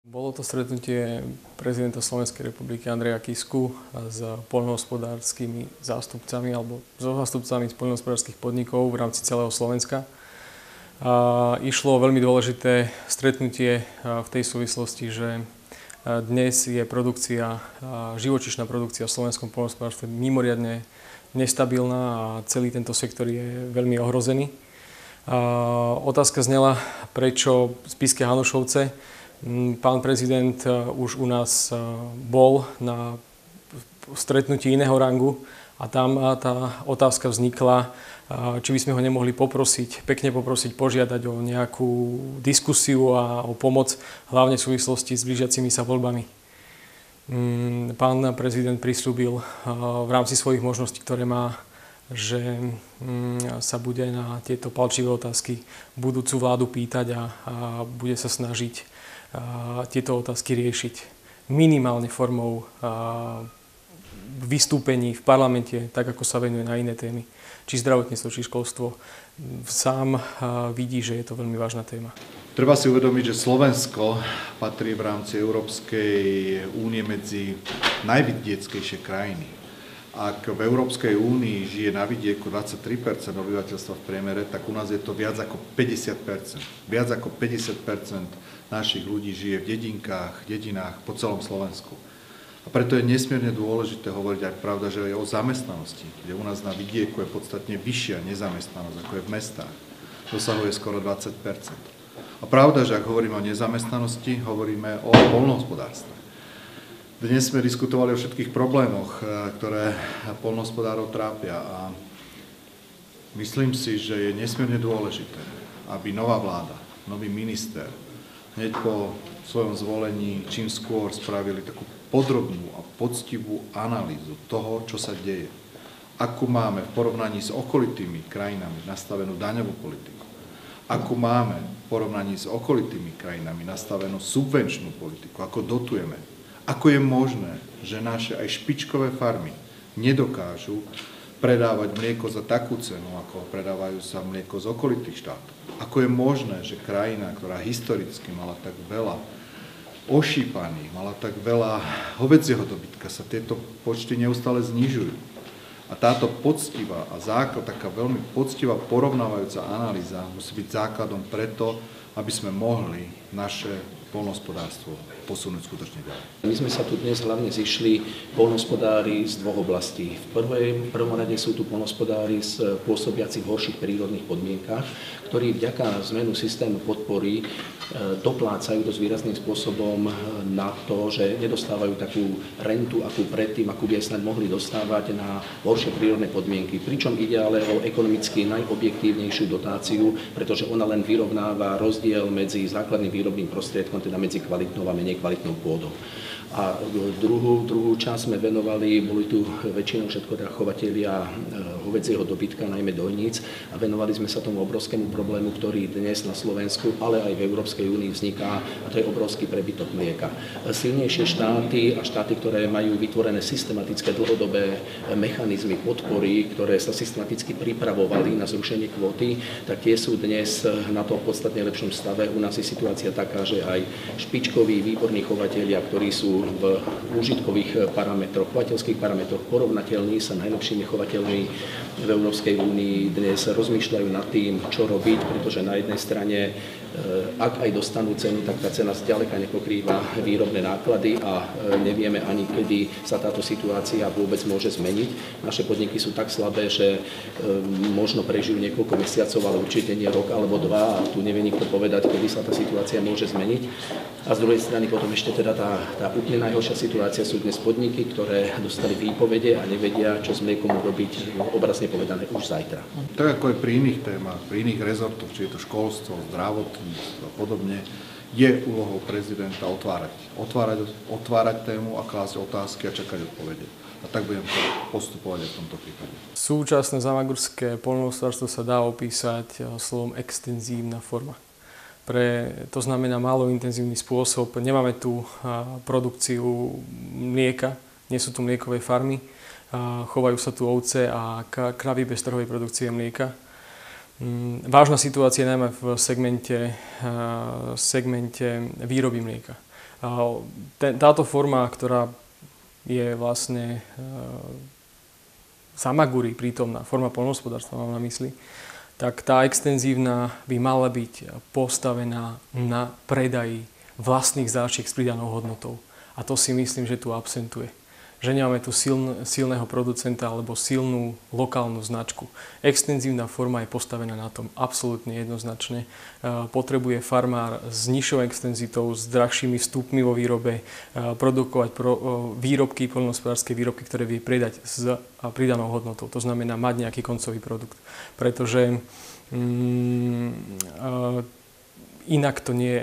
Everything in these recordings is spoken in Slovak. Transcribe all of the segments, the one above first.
Bolo to stretnutie prezidenta Slovenskej republiky Andreja Kisku s poľnohospodárskymi zástupcami alebo so zástupcami poľnohospodárskych podnikov v rámci celého Slovenska. Išlo o veľmi dôležité stretnutie v tej súvislosti, že dnes je živočíšna produkcia v slovenskom poľnohospodárstve mimoriadne nestabilná a celý tento sektor je veľmi ohrozený. Otázka znela, prečo Spišské Hanušovce. Pán prezident už u nás bol na stretnutí iného rangu a tam tá otázka vznikla, či by sme ho nemohli pekne poprosiť, požiadať o nejakú diskusiu a o pomoc, hlavne v súvislosti s blížiacimi sa voľbami. Pán prezident prislúbil v rámci svojich možností, ktoré má, že sa bude na tieto palčivé otázky budúcu vládu pýtať a bude sa snažiť tieto otázky riešiť minimálne formou vystúpení v parlamente, tak ako sa venuje na iné témy, či zdravotníctvo, či školstvo. Sám vidí, že je to veľmi vážna téma. Treba si uvedomiť, že Slovensko patrí v rámci Európskej únie medzi najvidieckejšie krajiny. Ak v Európskej únii žije na vidieku 23% obyvateľstva v priemere, tak u nás je to viac ako 50%. Viac ako 50% našich ľudí žije v dedinách po celom Slovensku. A preto je nesmierne dôležité hovoriť aj pravda, že aj o zamestnanosti, kde u nás na vidieku je podstatne vyššia nezamestnanosť, ako je v mestách. Dosahuje skoro 20%. A pravda, že ak hovoríme o nezamestnanosti, hovoríme o poľnohospodárstve. Dnes sme diskutovali o všetkých problémoch, ktoré poľnohospodárov trápia a myslím si, že je nesmierne dôležité, aby nová vláda, nový minister hneď po svojom zvolení čím skôr spravili takú podrobnú a poctivú analýzu toho, čo sa deje. Akú máme v porovnaní s okolitými krajinami nastavenú daňovú politiku, akú máme v porovnaní s okolitými krajinami nastavenú subvenčnú politiku, ako dotujeme. Ako je možné, že naše aj špičkové farmy nedokážu predávať mlieko za takú cenu, ako predávajú sa mlieko z okolitých štátov? Ako je možné, že krajina, ktorá historicky mala tak veľa ošípaných, mala tak veľa hovädzieho dobytka, sa tieto počty neustále znižujú? A táto poctivá a taká veľmi poctivá porovnávajúca analýza musí byť základom preto, aby sme mohli naše poľnohospodárstvo posunúť skutočne ďalej. My sme sa tu dnes hlavne zišli poľnohospodári z dvoch oblastí. V prvom rade sú tu poľnohospodári pôsobiaci v horších prírodných podmienkach, ktorí vďaka zmenu systému podpory doplácajú dosť výrazným spôsobom na to, že nedostávajú takú rentu, akú predtým, akú by aj snad mohli dostávať na horšie prírodné podmienky. Pričom ide ale o ekonomicky najobjektívnejšiu dotáciu, pretože ona len vyrovnáva rozdiel medzi základným výrobným prostriedkom, teda medzi kvalitnou a menej kvalitnou pôdou. A druhú časť sme venovali, boli tu väčšinou všetko teda chovatelia hovädzieho dobytka, najmä dojníc, a venovali sme sa tomu obrovskému problému, ktorý dnes na Slovensku, ale aj v Európskej únii vzniká, a to je obrovský prebytok mlieka. Silnejšie štáty a štáty, ktoré majú vytvorené systematické dlhodobé mechanizmy podpory, ktoré sa systematicky pripravovali na zrušenie kvóty, tak tie sú dnes na tom podstatne lepšom stave. U nás je situácia taká, že aj špičkoví, výborní chovatelia, ktorí sú v úžitkových parametroch, chovateľských parametroch porovnateľní sa najlepšími chovateľmi v Európskej únii, dnes rozmýšľajú nad tým, čo robiť, pretože na jednej strane, ak aj dostanú cenu, tak tá cena zďaleka nepokrýva výrobné náklady a nevieme ani, kedy sa táto situácia vôbec môže zmeniť. Naše podniky sú tak slabé, že možno prežijú niekoľko mesiacov, ale určite nie rok alebo dva, a tu nevie nikto povedať, kedy sa tá situácia môže zmeniť. A z druhej strany potom ešte teda tá úplne najhoršia situácia sú dnes podniky, ktoré dostali výpovede a nevedia, čo s mliekom urobiť, obrazne povedané, už zajtra. Tak ako je pri iných témach, pri iných rezortoch, či je to školstvo, zdravotníctvo a podobne, je úlohou prezidenta otvárať tému a klásť otázky a čakať odpovede. A tak budem postupovať aj v tomto prípade. Súčasné zámagurské poľnohospodárstvo sa dá opísať slovom extenzívna forma. To znamená málo intenzívny spôsob. Nemáme tu produkciu mlieka, nie sú tu mliekové farmy, chovajú sa tu ovce a kravy bez trhovej produkcie mlieka. Vážna situácia najmä v segmente výroby mlieka. Táto forma, ktorá je vlastne Samaguri prítomná, forma poľnohospodárstva mám na mysli, tak tá extenzívna by mala byť postavená na predaji vlastných záčiek s pridanou hodnotou. A to si myslím, že tu absentuje. Že nemáme tu silného producenta alebo silnú lokálnu značku. Extenzívna forma je postavená na tom absolútne jednoznačne. Potrebuje farmár s nižšou extenzitou, s drahšími vstupmi vo výrobe produkovať výrobky, poľnohospodárske výrobky, ktoré vie predať s pridanou hodnotou. To znamená mať nejaký koncový produkt. Pretože inak to nie je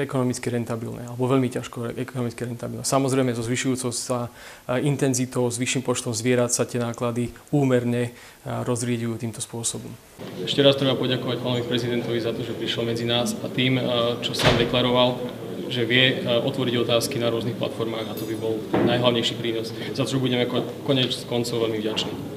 ekonomicky rentabilné, alebo veľmi ťažko ekonomicky rentabilné. Samozrejme, so zvyšujúcou sa intenzitou, s vyšším počtom zvierat sa tie náklady úmerne rozrieďujú týmto spôsobom. Ešte raz treba poďakovať pánovi prezidentovi za to, že prišiel medzi nás a tým, čo sám deklaroval, že vie otvoriť otázky na rôznych platformách a to by bol najhlavnejší prínos. Za čo budeme konec koncov veľmi vďační.